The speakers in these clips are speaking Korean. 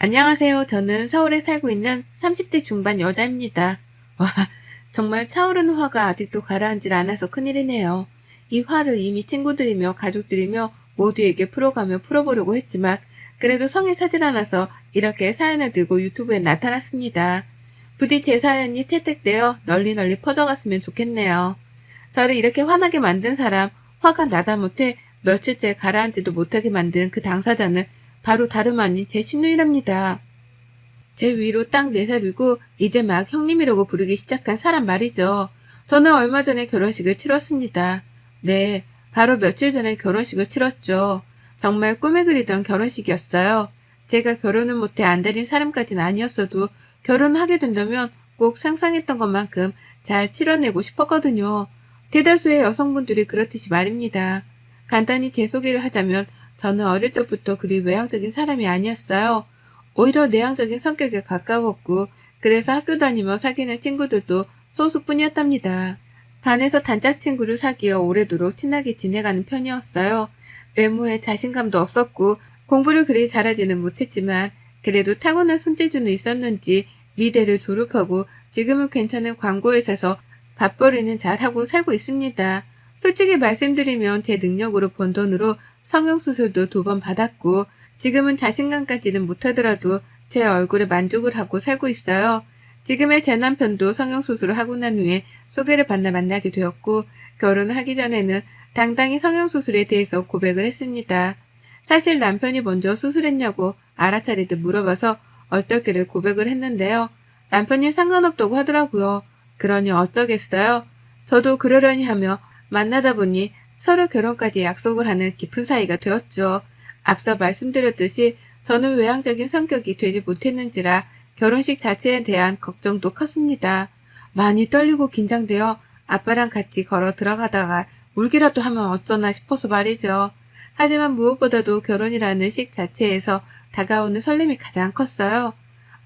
안녕하세요. 저는 서울에 살고 있는 30대 중반 여자입니다. 와, 정말 차오르는 화가 아직도 가라앉질 않아서 큰일이네요. 이 화를 이미 친구들이며 가족들이며 모두에게 풀어보려고 했지만 그래도 성에 차질 않아서 이렇게 사연을 들고 유튜브에 나타났습니다. 부디 제 사연이 채택되어 널리 퍼져갔으면 좋겠네요. 저를 이렇게 화나게 만든 사람, 화가 나다 못해 며칠째 가라앉지도 못하게 만든 그 당사자는 바로 다름 아닌 제 시누이랍니다. 제 위로 딱 4살이고 이제 막 형님이라고 부르기 시작한 사람 말이죠. 저는 얼마 전에 결혼식을 치렀습니다. 네, 바로 며칠 전에 결혼식을 치렀죠. 정말 꿈에 그리던 결혼식이었어요. 제가 결혼은 못해 안달인 사람까지는 아니었어도 결혼하게 된다면 꼭 상상했던 것만큼 잘 치러내고 싶었거든요. 대다수의 여성분들이 그렇듯이 말입니다. 간단히 제 소개를 하자면 저는 어릴 적부터 그리 외향적인 사람이 아니었어요. 오히려 내향적인 성격에 가까웠고 그래서 학교 다니며 사귀는 친구들도 소수뿐이었답니다. 반에서 단짝 친구를 사귀어 오래도록 친하게 지내가는 편이었어요. 외모에 자신감도 없었고 공부를 그리 잘하지는 못했지만 그래도 타고난 손재주는 있었는지 미대를 졸업하고 지금은 괜찮은 광고회사에서 밥벌이는 잘하고 살고 있습니다. 솔직히 말씀드리면 제 능력으로 번 돈으로 성형수술도 2번 받았고 지금은 자신감까지는 못하더라도 제 얼굴에 만족을 하고 살고 있어요. 지금의 제 남편도 성형수술을 하고 난 후에 소개를 받나 만나게 되었고 결혼을 하기 전에는 당당히 성형수술에 대해서 고백을 했습니다. 사실 남편이 먼저 수술했냐고 알아차리듯 물어봐서 얼떨결에 고백을 했는데요. 남편이 상관없다고 하더라고요. 그러니 어쩌겠어요. 저도 그러려니 하며 만나다 보니 서로 결혼까지 약속을 하는 깊은 사이가 되었죠. 앞서 말씀드렸듯이 저는 외향적인 성격이 되지 못했는지라 결혼식 자체에 대한 걱정도 컸습니다. 많이 떨리고 긴장되어 아빠랑 같이 걸어 들어가다가 울기라도 하면 어쩌나 싶어서 말이죠. 하지만 무엇보다도 결혼이라는 식 자체에서 다가오는 설렘이 가장 컸어요.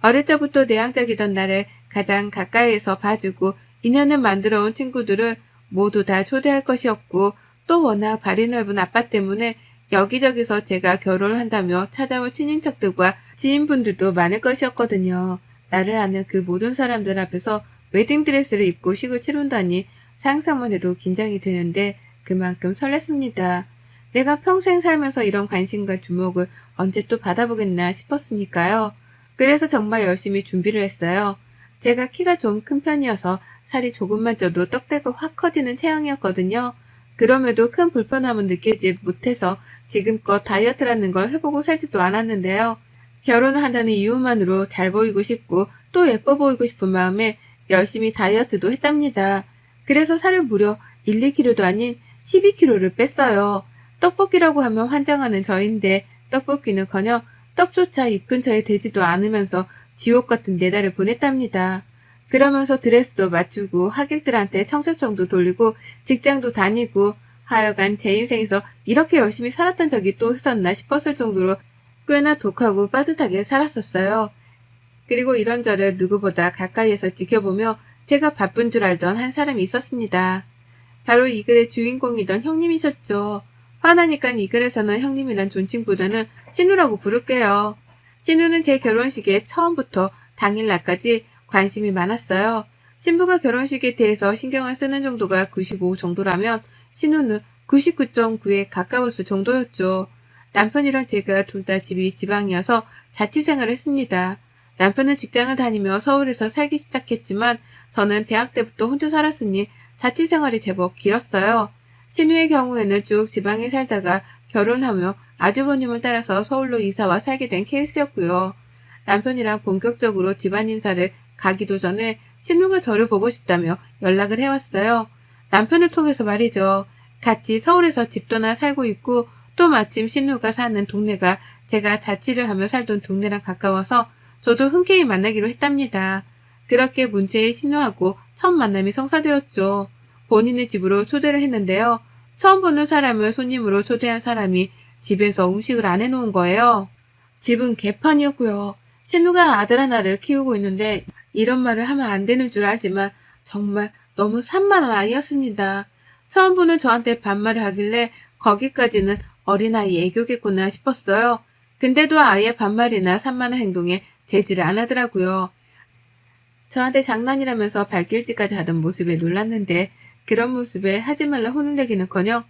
어릴 적부터 내향적이던 나를 가장 가까이에서 봐주고 인연을 만들어 온 친구들을 모두 다 초대할 것이었고 또 워낙 발이 넓은 아빠 때문에 여기저기서 제가 결혼을 한다며 찾아올 친인척들과 지인분들도 많을 것이었거든요. 나를 아는 그 모든 사람들 앞에서 웨딩드레스를 입고 식을 치른다니 상상만 해도 긴장이 되는데 그만큼 설렜습니다. 내가 평생 살면서 이런 관심과 주목을 언제 또 받아보겠나 싶었으니까요. 그래서 정말 열심히 준비를 했어요. 제가 키가 좀 큰 편이어서 살이 조금만 쪄도 떡대가 확 커지는 체형이었거든요. 그럼에도 큰 불편함은 느끼지 못해서 지금껏 다이어트라는 걸 해보고 살지도 않았는데요. 결혼을 한다는 이유만으로 잘 보이고 싶고 또 예뻐 보이고 싶은 마음에 열심히 다이어트도 했답니다. 그래서 살을 무려 1, 2kg도 아닌 12kg를 뺐어요. 떡볶이라고 하면 환장하는 저인데 떡볶이는커녕 떡조차 입 근처에 대지도 않으면서 지옥 같은 4달을 보냈답니다. 그러면서 드레스도 맞추고 하객들한테 청첩장도 돌리고 직장도 다니고 하여간 제 인생에서 이렇게 열심히 살았던 적이 또 있었나 싶었을 정도로 꽤나 독하고 빠듯하게 살았었어요. 그리고 이런 저를 누구보다 가까이에서 지켜보며 제가 바쁜 줄 알던 한 사람이 있었습니다. 바로 이 글의 주인공이던 형님이셨죠. 화나니까 이 글에서는 형님이란 존칭보다는 신우라고 부를게요. 신우는 제 결혼식에 처음부터 당일날까지 관심이 많았어요. 신부가 결혼식에 대해서 신경을 쓰는 정도가 95 정도라면 신우는 99.9에 가까웠을 정도였죠. 남편이랑 제가 둘 다 집이 지방이어서 자취생활을 했습니다. 남편은 직장을 다니며 서울에서 살기 시작했지만 저는 대학 때부터 혼자 살았으니 자취생활이 제법 길었어요. 신우의 경우에는 쭉 지방에 살다가 결혼하며 아주버님을 따라서 서울로 이사와 살게 된 케이스였고요. 남편이랑 본격적으로 집안 인사를 가기도 전에 신우가 저를 보고 싶다며 연락을 해왔어요. 남편을 통해서 말이죠. 같이 서울에서 집도 하나 살고 있고 또 마침 신우가 사는 동네가 제가 자취를 하며 살던 동네랑 가까워서 저도 흔쾌히 만나기로 했답니다. 그렇게 문제의 신우하고 첫 만남이 성사되었죠. 본인의 집으로 초대를 했는데요. 처음 보는 사람을 손님으로 초대한 사람이 집에서 음식을 안 해놓은 거예요. 집은 개판이었고요. 신우가 아들 하나를 키우고 있는데 이런 말을 하면 안 되는 줄 알지만 정말 너무 산만한 아이였습니다. 처음 보는 저한테 반말을 하길래 거기까지는 어린아이 애교겠구나 싶었어요. 근데도 아예 반말이나 산만한 행동에 제지를 안 하더라고요. 저한테 장난이라면서 발길질까지 하던 모습에 놀랐는데 그런 모습에 하지 말라 혼을 내기는커녕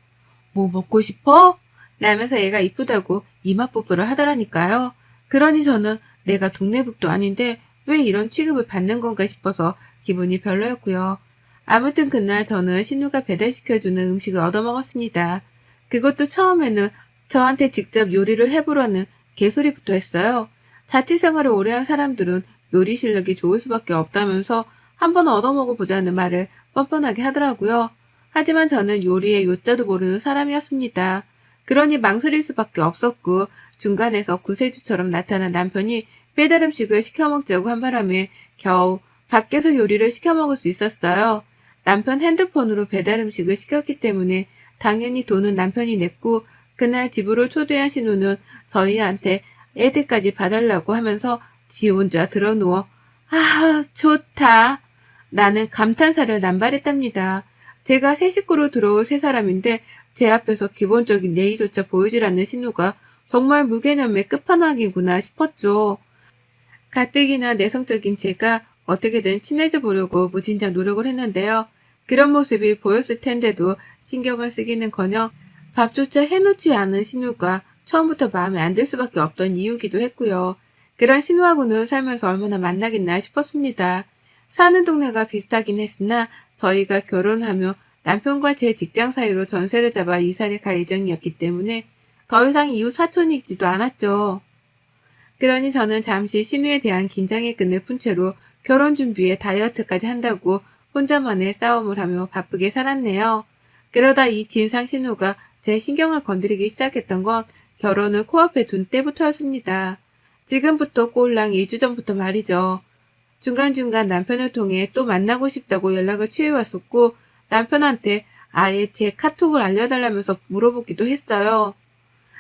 뭐 먹고 싶어? 라면서 얘가 이쁘다고 이마 뽀뽀를 하더라니까요. 그러니 저는 내가 동네북도 아닌데 왜 이런 취급을 받는 건가 싶어서 기분이 별로였고요. 아무튼 그날 저는 신우가 배달시켜주는 음식을 얻어먹었습니다. 그것도 처음에는 저한테 직접 요리를 해보라는 개소리부터 했어요. 자취생활을 오래 한 사람들은 요리 실력이 좋을 수밖에 없다면서 한번 얻어먹어보자는 말을 뻔뻔하게 하더라고요. 하지만 저는 요리의 요자도 모르는 사람이었습니다. 그러니 망설일 수밖에 없었고 중간에서 구세주처럼 나타난 남편이 배달 음식을 시켜먹자고 한 바람에 겨우 밖에서 요리를 시켜먹을 수 있었어요. 남편 핸드폰으로 배달 음식을 시켰기 때문에 당연히 돈은 남편이 냈고 그날 집으로 초대한 신우는 저희한테 애들까지 봐달라고 하면서 지 혼자 드러누워 아 좋다. 나는 감탄사를 남발했답니다. 제가 새 식구로 들어올 세 사람인데 제 앞에서 기본적인 예의조차 보이질 않는 신우가 정말 무개념의 끝판왕이구나 싶었죠. 가뜩이나 내성적인 제가 어떻게든 친해져 보려고 무진장 노력을 했는데요. 그런 모습이 보였을 텐데도 신경을 쓰기는커녕 밥조차 해놓지 않은 신우가 처음부터 마음에 안 들 수밖에 없던 이유기도 했고요. 그런 신우하고는 살면서 얼마나 만나겠나 싶었습니다. 사는 동네가 비슷하긴 했으나 저희가 결혼하며 남편과 제 직장 사이로 전세를 잡아 이사를 갈 예정이었기 때문에 더 이상 이웃 사촌이지도 않았죠. 그러니 저는 잠시 신우에 대한 긴장의 끈을 푼 채로 결혼 준비에 다이어트까지 한다고 혼자만의 싸움을 하며 바쁘게 살았네요. 그러다 이 진상 신우가 제 신경을 건드리기 시작했던 건 결혼을 코앞에 둔 때부터였습니다. 지금부터 꼴랑 2주 전부터 말이죠. 중간중간 남편을 통해 또 만나고 싶다고 연락을 취해왔었고 남편한테 아예 제 카톡을 알려달라면서 물어보기도 했어요.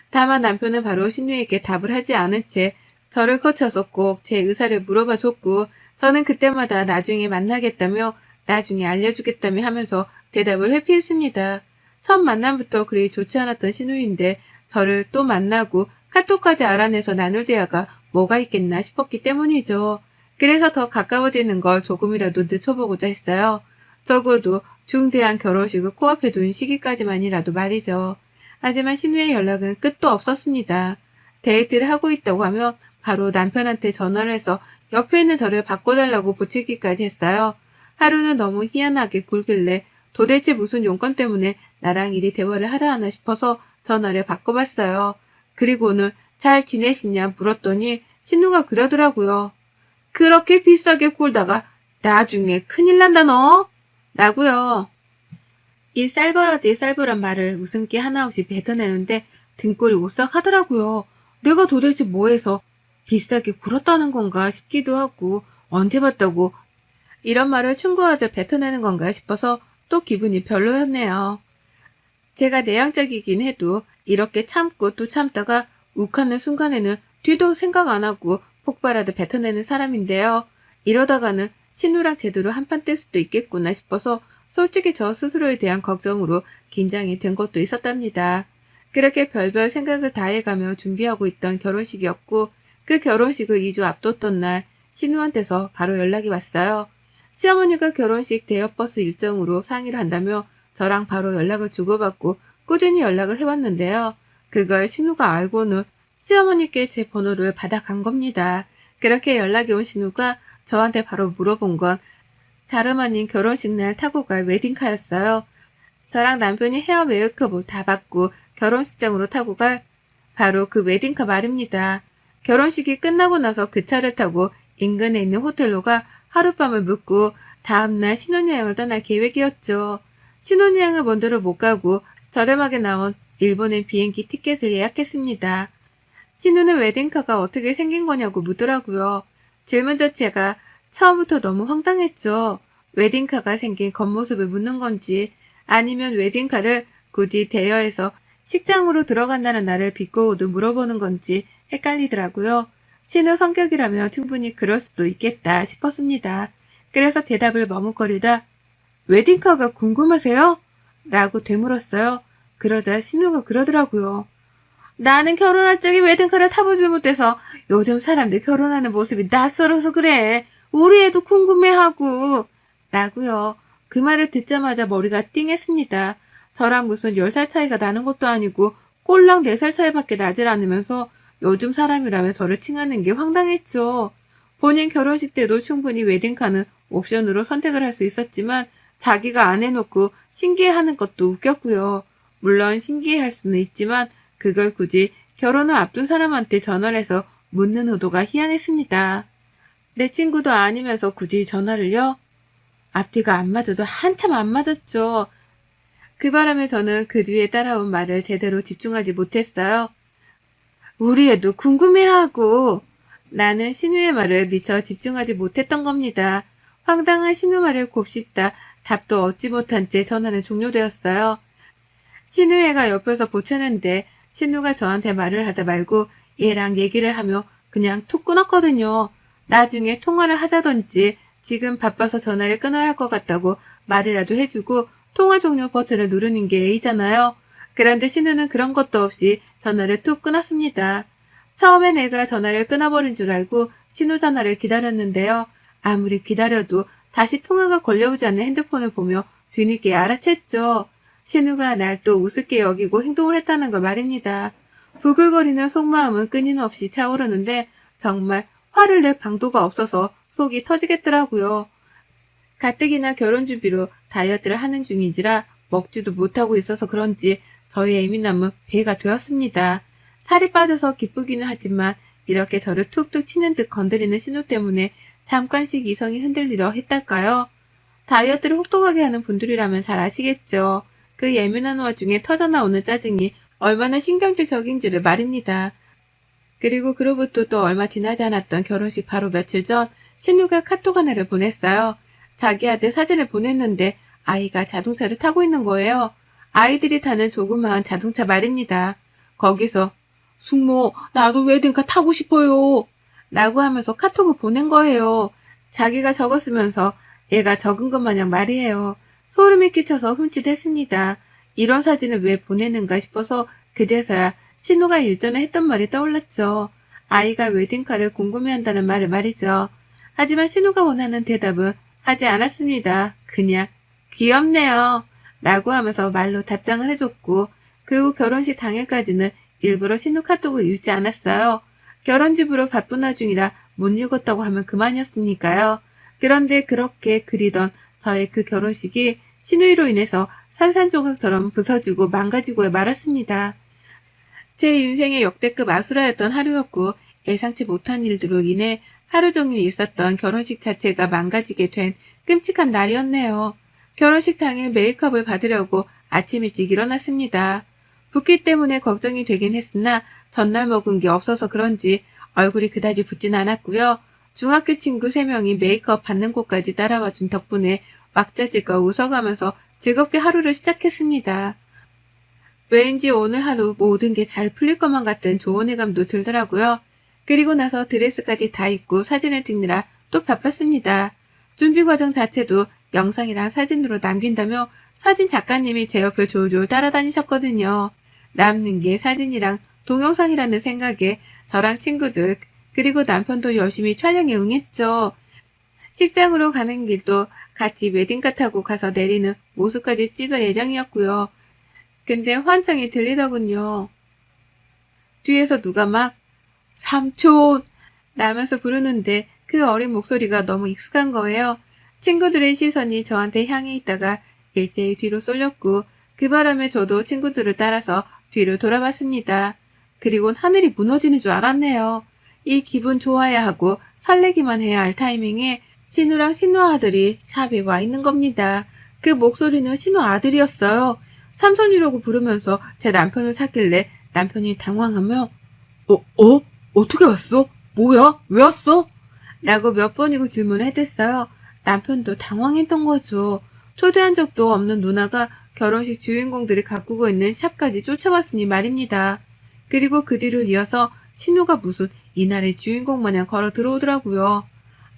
다만 남편은 바로 신우에게 답을 하지 않은 채 저를 거쳐서 꼭 제 의사를 물어봐 줬고 저는 그때마다 나중에 만나겠다며 나중에 알려주겠다며 하면서 대답을 회피했습니다. 첫 만남부터 그리 좋지 않았던 신우인데 저를 또 만나고 카톡까지 알아내서 나눌 대화가 뭐가 있겠나 싶었기 때문이죠. 그래서 더 가까워지는 걸 조금이라도 늦춰보고자 했어요. 적어도 중대한 결혼식을 코앞에 둔 시기까지만이라도 말이죠. 하지만 신우의 연락은 끝도 없었습니다. 데이트를 하고 있다고 하면 바로 남편한테 전화를 해서 옆에 있는 저를 바꿔달라고 보채기까지 했어요. 하루는 너무 희한하게 굴길래 도대체 무슨 용건 때문에 나랑 이리 대화를 하려 하나 싶어서 전화를 바꿔봤어요. 그리고는 잘 지내시냐 물었더니 신우가 그러더라고요. 그렇게 비싸게 굴다가 나중에 큰일 난다 너? 라고요. 이 쌀벌하디 쌀벌한 말을 웃음기 하나 없이 뱉어내는데 등골이 오싹하더라고요. 내가 도대체 뭐해서 비싸게 굴었다는 건가 싶기도 하고 언제 봤다고 이런 말을 충고하듯 뱉어내는 건가 싶어서 또 기분이 별로였네요. 제가 내향적이긴 해도 이렇게 참고 또 참다가 욱하는 순간에는 뒤도 생각 안 하고 폭발하듯 뱉어내는 사람인데요. 이러다가는 신우랑 제대로 한판 뜰 수도 있겠구나 싶어서 솔직히 저 스스로에 대한 걱정으로 긴장이 된 것도 있었답니다. 그렇게 별별 생각을 다 해가며 준비하고 있던 결혼식이었고 그 결혼식을 2주 앞뒀던 날 신우한테서 바로 연락이 왔어요. 시어머니가 결혼식 대여버스 일정으로 상의를 한다며 저랑 바로 연락을 주고받고 꾸준히 연락을 해왔는데요. 그걸 신우가 알고는 시어머니께 제 번호를 받아간 겁니다. 그렇게 연락이 온 신우가 저한테 바로 물어본 건 다름 아닌 결혼식 날 타고 갈 웨딩카였어요. 저랑 남편이 헤어 메이크업을 다 받고 결혼식장으로 타고 갈 바로 그 웨딩카 말입니다. 결혼식이 끝나고 나서 그 차를 타고 인근에 있는 호텔로 가 하룻밤을 묵고 다음날 신혼여행을 떠날 계획이었죠. 신혼여행을 먼저로 못 가고 저렴하게 나온 일본행 비행기 티켓을 예약했습니다. 신우는 웨딩카가 어떻게 생긴 거냐고 묻더라고요. 질문 자체가 처음부터 너무 황당했죠. 웨딩카가 생긴 겉모습을 묻는 건지 아니면 웨딩카를 굳이 대여해서 식장으로 들어간다는 날을 비꼬고도 물어보는 건지 헷갈리더라고요. 신우 성격이라면 충분히 그럴 수도 있겠다 싶었습니다. 그래서 대답을 머뭇거리다 웨딩카가 궁금하세요? 라고 되물었어요. 그러자 신우가 그러더라고요. 나는 결혼할 적에 웨딩카를 타보질 못해서 요즘 사람들 결혼하는 모습이 낯설어서 그래. 우리 애도 궁금해하고. 라고요. 그 말을 듣자마자 머리가 띵했습니다. 저랑 무슨 10살 차이가 나는 것도 아니고 꼴랑 4살 차이밖에 나질 않으면서 요즘 사람이라며 저를 칭하는 게 황당했죠. 본인 결혼식 때도 충분히 웨딩카는 옵션으로 선택을 할 수 있었지만 자기가 안 해놓고 신기해하는 것도 웃겼고요. 물론 신기해할 수는 있지만 그걸 굳이 결혼을 앞둔 사람한테 전화를 해서 묻는 의도가 희한했습니다. 내 친구도 아니면서 굳이 전화를요? 앞뒤가 안 맞아도 한참 안 맞았죠. 그 바람에 저는 그 뒤에 따라온 말을 제대로 집중하지 못했어요. 우리 애도 궁금해하고. 나는 신우의 말을 미처 집중하지 못했던 겁니다. 황당한 신우 말을 곱씹다 답도 얻지 못한 채 전화는 종료되었어요. 신우애가 옆에서 보채는데 신우가 저한테 말을 하다 말고 얘랑 얘기를 하며 그냥 툭 끊었거든요. 나중에 통화를 하자던지 지금 바빠서 전화를 끊어야 할 것 같다고 말이라도 해주고 통화 종료 버튼을 누르는 게 A잖아요. 그런데 신우는 그런 것도 없이 전화를 툭 끊었습니다. 처음에 내가 전화를 끊어버린 줄 알고 신우 전화를 기다렸는데요. 아무리 기다려도 다시 통화가 걸려오지 않는 핸드폰을 보며 뒤늦게 알아챘죠. 신우가 날 또 우습게 여기고 행동을 했다는 걸 말입니다. 부글거리는 속마음은 끊임없이 차오르는데 정말 화를 낼 방도가 없어서 속이 터지겠더라고요. 가뜩이나 결혼 준비로 다이어트를 하는 중인지라 먹지도 못하고 있어서 그런지 저의 예민함은 배가 되었습니다. 살이 빠져서 기쁘기는 하지만 이렇게 저를 툭툭 치는 듯 건드리는 신호 때문에 잠깐씩 이성이 흔들리려 했달까요? 다이어트를 혹독하게 하는 분들이라면 잘 아시겠죠. 그 예민한 와중에 터져나오는 짜증이 얼마나 신경질적인지를 말입니다. 그리고 그로부터 또 얼마 지나지 않았던 결혼식 바로 며칠 전 신우가 카톡 하나를 보냈어요. 자기 아들 사진을 보냈는데 아이가 자동차를 타고 있는 거예요. 아이들이 타는 조그마한 자동차 말입니다. 거기서 숙모 나도 웨딩카 타고 싶어요 라고 하면서 카톡을 보낸 거예요. 자기가 적었으면서 얘가 적은 것 마냥 말이에요. 소름이 끼쳐서 흠칫했습니다. 이런 사진을 왜 보내는가 싶어서 그제서야 신우가 일전에 했던 말이 떠올랐죠. 아이가 웨딩카를 궁금해한다는 말을 말이죠. 하지만 신우가 원하는 대답은 하지 않았습니다. 그냥 귀엽네요 라고 하면서 말로 답장을 해줬고 그 후 결혼식 당일까지는 일부러 신우 카톡을 읽지 않았어요. 결혼집으로 바쁜 와중이라 못 읽었다고 하면 그만이었으니까요. 그런데 그렇게 그리던 저의 그 결혼식이 신우이로 인해서 산산조각처럼 부서지고 망가지고 말았습니다. 제 인생의 역대급 아수라였던 하루였고 예상치 못한 일들로 인해 하루 종일 있었던 결혼식 자체가 망가지게 된 끔찍한 날이었네요. 결혼식 당일 메이크업을 받으려고 아침 일찍 일어났습니다. 붓기 때문에 걱정이 되긴 했으나 전날 먹은 게 없어서 그런지 얼굴이 그다지 붓진 않았고요. 중학교 친구 3명이 메이크업 받는 곳까지 따라와 준 덕분에 왁자지껄 웃어가면서 즐겁게 하루를 시작했습니다. 왠지 오늘 하루 모든 게 잘 풀릴 것만 같은 좋은 예감도 들더라고요. 그리고 나서 드레스까지 다 입고 사진을 찍느라 또 바빴습니다. 준비 과정 자체도 영상이랑 사진으로 남긴다며 사진 작가님이 제 옆을 졸졸 따라다니셨거든요. 남는 게 사진이랑 동영상이라는 생각에 저랑 친구들 그리고 남편도 열심히 촬영에 응했죠. 식장으로 가는 길도 같이 웨딩카 타고 가서 내리는 모습까지 찍을 예정이었고요. 근데 환청이 들리더군요. 뒤에서 누가 막 삼촌 라면서 부르는데 그 어린 목소리가 너무 익숙한 거예요. 친구들의 시선이 저한테 향해 있다가 일제히 뒤로 쏠렸고 그 바람에 저도 친구들을 따라서 뒤를 돌아봤습니다. 그리곤 하늘이 무너지는 줄 알았네요. 이 기분 좋아야 하고 설레기만 해야 할 타이밍에 신우랑 신우 아들이 샵에 와 있는 겁니다. 그 목소리는 신우 아들이었어요. 삼촌이라고 부르면서 제 남편을 찾길래 남편이 당황하며 어떻게 왔어? 뭐야? 왜 왔어? 라고 몇 번이고 질문을 해댔어요. 남편도 당황했던 거죠. 초대한 적도 없는 누나가 결혼식 주인공들이 가꾸고 있는 샵까지 쫓아왔으니 말입니다. 그리고 그 뒤를 이어서 신우가 무슨 이날의 주인공 마냥 걸어 들어오더라고요.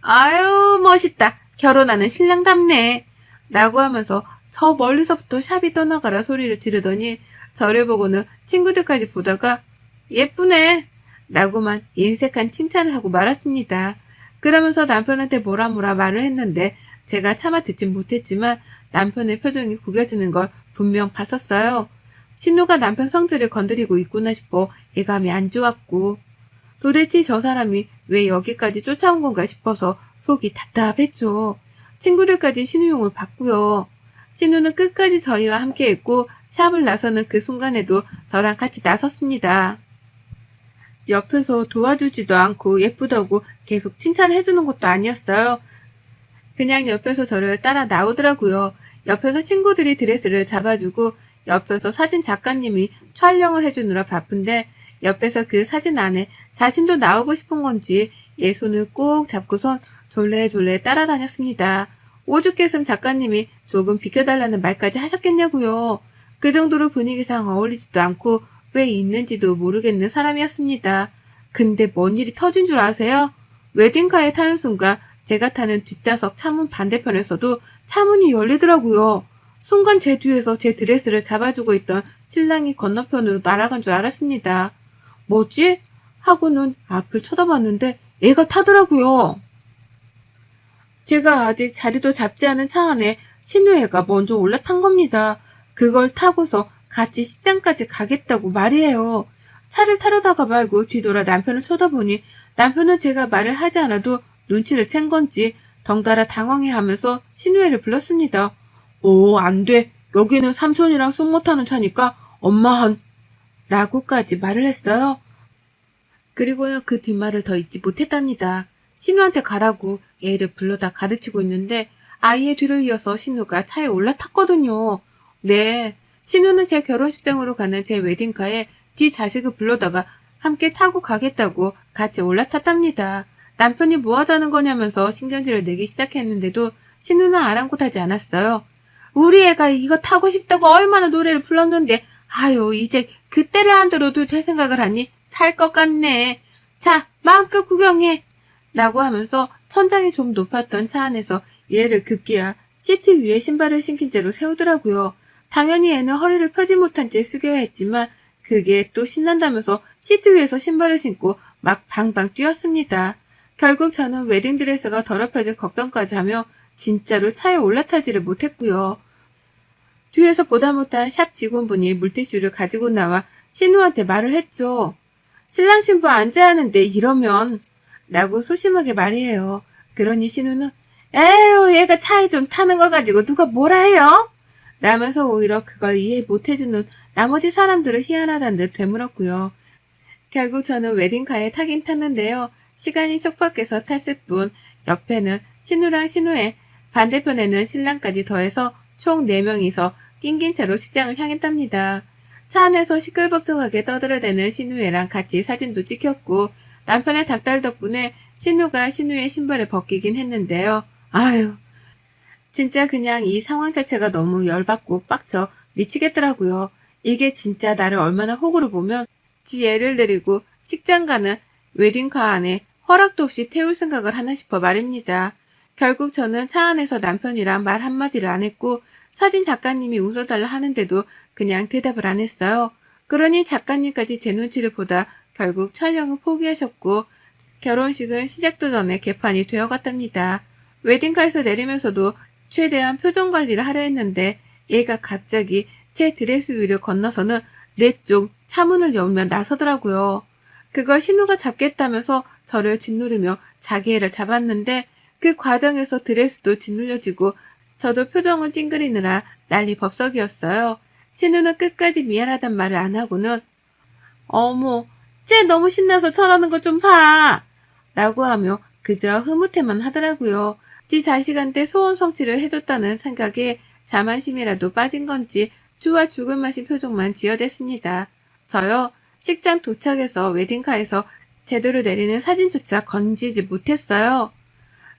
아유 멋있다. 결혼하는 신랑답네. 라고 하면서 저 멀리서부터 샵이 떠나가라 소리를 지르더니 저를 보고는 친구들까지 보다가 예쁘네. 라고만 인색한 칭찬을 하고 말았습니다. 그러면서 남편한테 뭐라 말을 했는데 제가 차마 듣진 못했지만 남편의 표정이 구겨지는 걸 분명 봤었어요. 신우가 남편 성질을 건드리고 있구나 싶어 예감이 안 좋았고 도대체 저 사람이 왜 여기까지 쫓아온 건가 싶어서 속이 답답했죠. 친구들까지 신우용을 봤고요. 신우는 끝까지 저희와 함께했고 샵을 나서는 그 순간에도 저랑 같이 나섰습니다. 옆에서 도와주지도 않고 예쁘다고 계속 칭찬해주는 것도 아니었어요. 그냥 옆에서 저를 따라 나오더라고요. 옆에서 친구들이 드레스를 잡아주고 옆에서 사진 작가님이 촬영을 해주느라 바쁜데 옆에서 그 사진 안에 자신도 나오고 싶은 건지 얘 손을 꼭 잡고선 졸래졸래 따라다녔습니다. 오죽했음 작가님이 조금 비켜달라는 말까지 하셨겠냐고요. 그 정도로 분위기상 어울리지도 않고 왜 있는지도 모르겠는 사람이었습니다. 근데 뭔 일이 터진 줄 아세요? 웨딩카에 타는 순간 제가 타는 뒷좌석 차문 반대편에서도 차문이 열리더라고요. 순간 제 뒤에서 제 드레스를 잡아주고 있던 신랑이 건너편으로 날아간 줄 알았습니다. 뭐지? 하고는 앞을 쳐다봤는데 애가 타더라고요. 제가 아직 자리도 잡지 않은 차 안에 신우애가 먼저 올라탄 겁니다. 그걸 타고서 같이 식장까지 가겠다고 말이에요. 차를 타려다가 말고 뒤돌아 남편을 쳐다보니 남편은 제가 말을 하지 않아도 눈치를 챈 건지 덩달아 당황해하면서 신우애를 불렀습니다. 안 돼. 여기는 삼촌이랑 술 못하는 차니까 엄마 라고까지 말을 했어요. 그리고는 그 뒷말을 더 잊지 못했답니다. 신우한테 가라고 애를 불러다 가르치고 있는데 아이의 뒤를 이어서 신우가 차에 올라탔거든요. 네, 신우는 제 결혼식장으로 가는 제 웨딩카에 지 자식을 불러다가 함께 타고 가겠다고 같이 올라탔답니다. 남편이 뭐 하자는 거냐면서 신경질을 내기 시작했는데도 신우는 아랑곳하지 않았어요. 우리 애가 이거 타고 싶다고 얼마나 노래를 불렀는데 아유 이제 그때를 안 들어도 될 생각을 하니 살 것 같네. 자 마음껏 구경해. 라고 하면서 천장이 좀 높았던 차 안에서 얘를 급기야 시트 위에 신발을 신긴 채로 세우더라고요. 당연히 애는 허리를 펴지 못한 채 숙여야 했지만 그게 또 신난다면서 시트 위에서 신발을 신고 막 방방 뛰었습니다. 결국 저는 웨딩드레스가 더럽혀질 걱정까지 하며 진짜로 차에 올라타지를 못했고요. 뒤에서 보다 못한 샵 직원분이 물티슈를 가지고 나와 신우한테 말을 했죠. 신랑 신부 앉아야 하는데 이러면 라고 소심하게 말이에요. 그러니 신우는 에휴 얘가 차에 좀 타는 거 가지고 누가 뭐라 해요? 라면서 오히려 그걸 이해 못해주는 나머지 사람들을 희한하다는 듯 되물었고요. 결국 저는 웨딩카에 타긴 탔는데요. 시간이 촉박해서 탔을 뿐 옆에는 신우랑 신우의 반대편에는 신랑까지 더해서 총 4명이서 낑긴 채로 식장을 향했답니다. 차 안에서 시끌벅적하게 떠들어대는 신우애랑 같이 사진도 찍혔고 남편의 닭달 덕분에 신우가 신우의 신발을 벗기긴 했는데요. 아유 진짜 그냥 이 상황 자체가 너무 열받고 빡쳐 미치겠더라고요. 이게 진짜 나를 얼마나 호구로 보면 지 애를 데리고 식장 가는 웨딩카 안에 허락도 없이 태울 생각을 하나 싶어 말입니다. 결국 저는 차 안에서 남편이랑 말 한마디를 안 했고 사진 작가님이 웃어달라 하는데도 그냥 대답을 안 했어요. 그러니 작가님까지 제 눈치를 보다 결국 촬영을 포기하셨고 결혼식은 시작도 전에 개판이 되어갔답니다. 웨딩카에서 내리면서도 최대한 표정 관리를 하려 했는데 얘가 갑자기 제 드레스 위를 건너서는 내 쪽 차문을 열며 나서더라고요. 그걸 신우가 잡겠다면서 저를 짓누르며 자기 애를 잡았는데 그 과정에서 드레스도 짓눌려지고 저도 표정을 찡그리느라 난리 법석이었어요. 신우는 끝까지 미안하단 말을 안 하고는 어머 쟤 너무 신나서 저러는 거 좀 봐 라고 하며 그저 흐뭇해만 하더라고요. 지 자식한테 소원 성취를 해줬다는 생각에 자만심이라도 빠진 건지 좋아 죽을 맛인 표정만 지어댔습니다. 저요 식장 도착해서 웨딩카에서 제대로 내리는 사진조차 건지지 못했어요.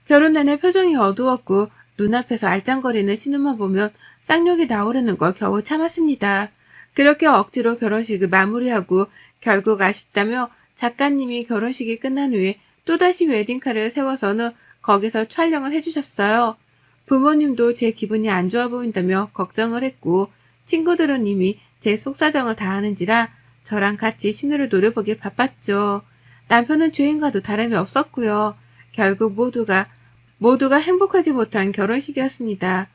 결혼 내내 표정이 어두웠고 눈앞에서 알짱거리는 신우만 보면 쌍욕이 나오려는 걸 겨우 참았습니다. 그렇게 억지로 결혼식을 마무리하고 결국 아쉽다며 작가님이 결혼식이 끝난 후에 또다시 웨딩카를 세워서는 거기서 촬영을 해주셨어요. 부모님도 제 기분이 안 좋아 보인다며 걱정을 했고 친구들은 이미 제 속사정을 다 아는지라 저랑 같이 신우를 노려보길 바빴죠. 남편은 주행과도 다름이 없었고요. 결국 모두가 행복하지 못한 결혼식이었습니다.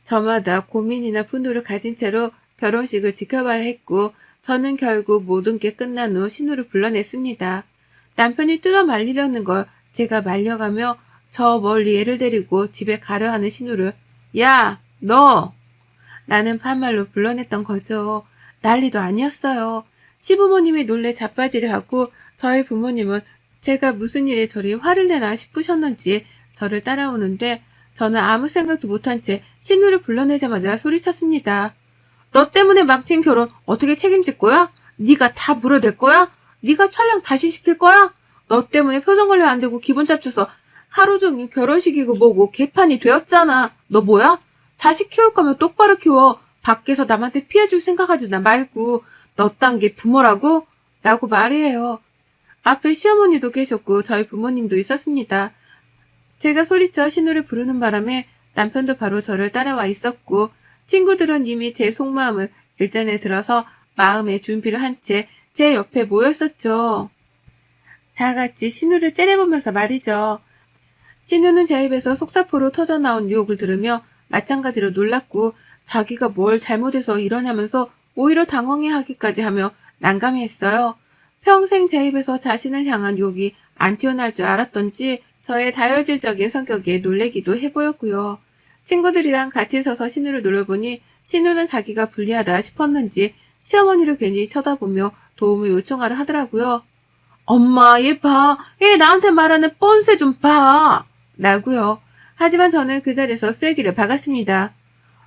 저마다 고민이나 분노를 가진 채로 결혼식을 지켜봐야 했고 저는 결국 모든 게 끝난 후 신우를 불러냈습니다. 남편이 뜯어 말리려는 걸 제가 말려가며 저 멀리 애를 데리고 집에 가려 하는 신우를 야, 너! 라는 반말로 불러냈던 거죠. 난리도 아니었어요. 시부모님이 놀래 자빠지려 하고 저희 부모님은 제가 무슨 일에 저리 화를 내나 싶으셨는지 저를 따라오는데 저는 아무 생각도 못한 채 신우를 불러내자마자 소리쳤습니다. 너 때문에 망친 결혼 어떻게 책임질 거야? 네가 다 물어댈 거야? 네가 촬영 다시 시킬 거야? 너 때문에 표정 관리 안 되고 기분 잡쳐서 하루 종일 결혼식이고 뭐고 개판이 되었잖아. 너 뭐야? 자식 키울 거면 똑바로 키워. 밖에서 남한테 피해줄 생각하지 나 말고. 너 딴 게 부모라고? 라고 말해요. 앞에 시어머니도 계셨고 저희 부모님도 있었습니다. 제가 소리쳐 신우를 부르는 바람에 남편도 바로 저를 따라와 있었고 친구들은 이미 제 속마음을 일전에 들어서 마음의 준비를 한 채 제 옆에 모였었죠. 다 같이 신우를 째려보면서 말이죠. 신우는 제 입에서 속사포로 터져나온 유혹을 들으며 마찬가지로 놀랐고 자기가 뭘 잘못해서 이러냐면서 오히려 당황해하기까지 하며 난감해했어요. 평생 제 입에서 자신을 향한 욕이 안 튀어나올 줄 알았던지 저의 다혈질적인 성격에 놀래기도 해보였고요. 친구들이랑 같이 서서 신우를 놀려보니 신우는 자기가 불리하다 싶었는지 시어머니를 괜히 쳐다보며 도움을 요청하려 하더라고요. 엄마, 얘 봐. 얘 나한테 말하는 뻔세 좀 봐. 라고요. 하지만 저는 그 자리에서 쐐기를 박았습니다.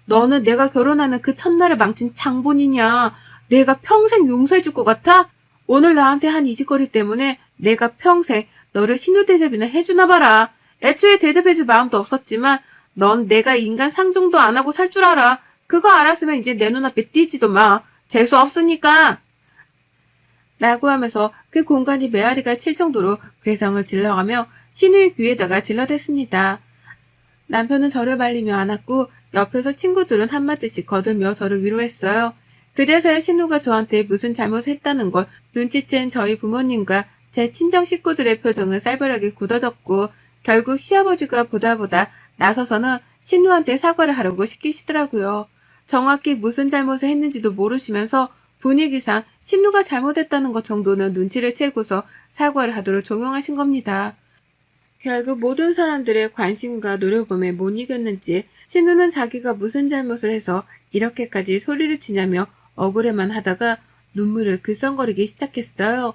너는 내가 결혼하는 그 첫날을 망친 장본이냐. 내가 평생 용서해줄 것 같아? 오늘 나한테 한 이 짓거리 때문에 내가 평생 너를 신우 대접이나 해주나 봐라. 애초에 대접해줄 마음도 없었지만 넌 내가 인간 상종도 안 하고 살 줄 알아. 그거 알았으면 이제 내 눈앞에 띄지도 마. 재수 없으니까. 라고 하면서 그 공간이 메아리가 칠 정도로 괴성을 질러가며 신우의 귀에다가 질러댔습니다. 남편은 저를 말리며 안았고 옆에서 친구들은 한마디씩 거들며 저를 위로했어요. 그제서야 신우가 저한테 무슨 잘못을 했다는 걸 눈치챈 저희 부모님과 제 친정 식구들의 표정은 쌀벌하게 굳어졌고 결국 시아버지가 보다 나서서는 신우한테 사과를 하라고 시키시더라고요. 정확히 무슨 잘못을 했는지도 모르시면서 분위기상 신우가 잘못했다는 것 정도는 눈치를 채고서 사과를 하도록 종용하신 겁니다. 결국 모든 사람들의 관심과 노려봄에 못 이겼는지 신우는 자기가 무슨 잘못을 해서 이렇게까지 소리를 치냐며 억울해만 하다가 눈물을 글썽거리기 시작했어요.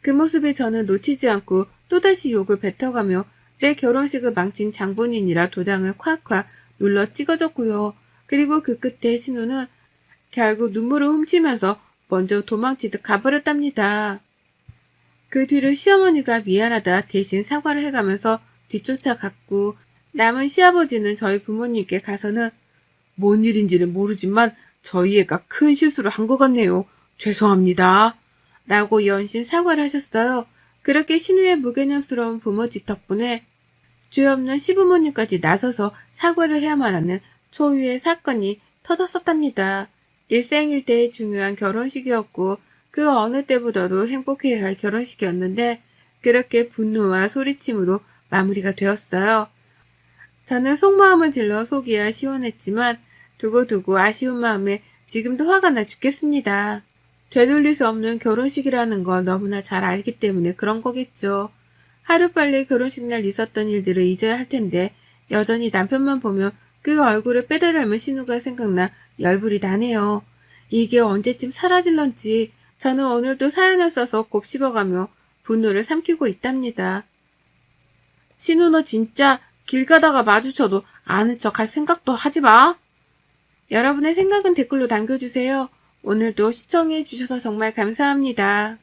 그 모습에 저는 놓치지 않고 또다시 욕을 뱉어가며 내 결혼식을 망친 장본인이라 도장을 콱콱 눌러 찍어줬고요. 그리고 그 끝에 신우는 결국 눈물을 훔치면서 먼저 도망치듯 가버렸답니다. 그 뒤로 시어머니가 미안하다 대신 사과를 해가면서 뒤쫓아갔고 남은 시아버지는 저희 부모님께 가서는 뭔 일인지는 모르지만 저희 애가 큰 실수를 한 것 같네요. 죄송합니다. 라고 연신 사과를 하셨어요. 그렇게 신우의 무개념스러운 부모짓 덕분에 죄 없는 시부모님까지 나서서 사과를 해야만 하는 초유의 사건이 터졌었답니다. 일생일대의 중요한 결혼식이었고 그 어느 때보다도 행복해야 할 결혼식이었는데 그렇게 분노와 소리침으로 마무리가 되었어요. 저는 속마음을 질러 속이야 시원했지만 두고두고 아쉬운 마음에 지금도 화가 나 죽겠습니다. 되돌릴 수 없는 결혼식이라는 걸 너무나 잘 알기 때문에 그런 거겠죠. 하루빨리 결혼식 날 있었던 일들을 잊어야 할 텐데 여전히 남편만 보면 그 얼굴을 빼다 닮은 신우가 생각나 열불이 나네요. 이게 언제쯤 사라질런지 저는 오늘도 사연을 써서 곱씹어가며 분노를 삼키고 있답니다. 신우 너 진짜 길 가다가 마주쳐도 아는 척 할 생각도 하지 마. 여러분의 생각은 댓글로 남겨주세요. 오늘도 시청해 주셔서 정말 감사합니다.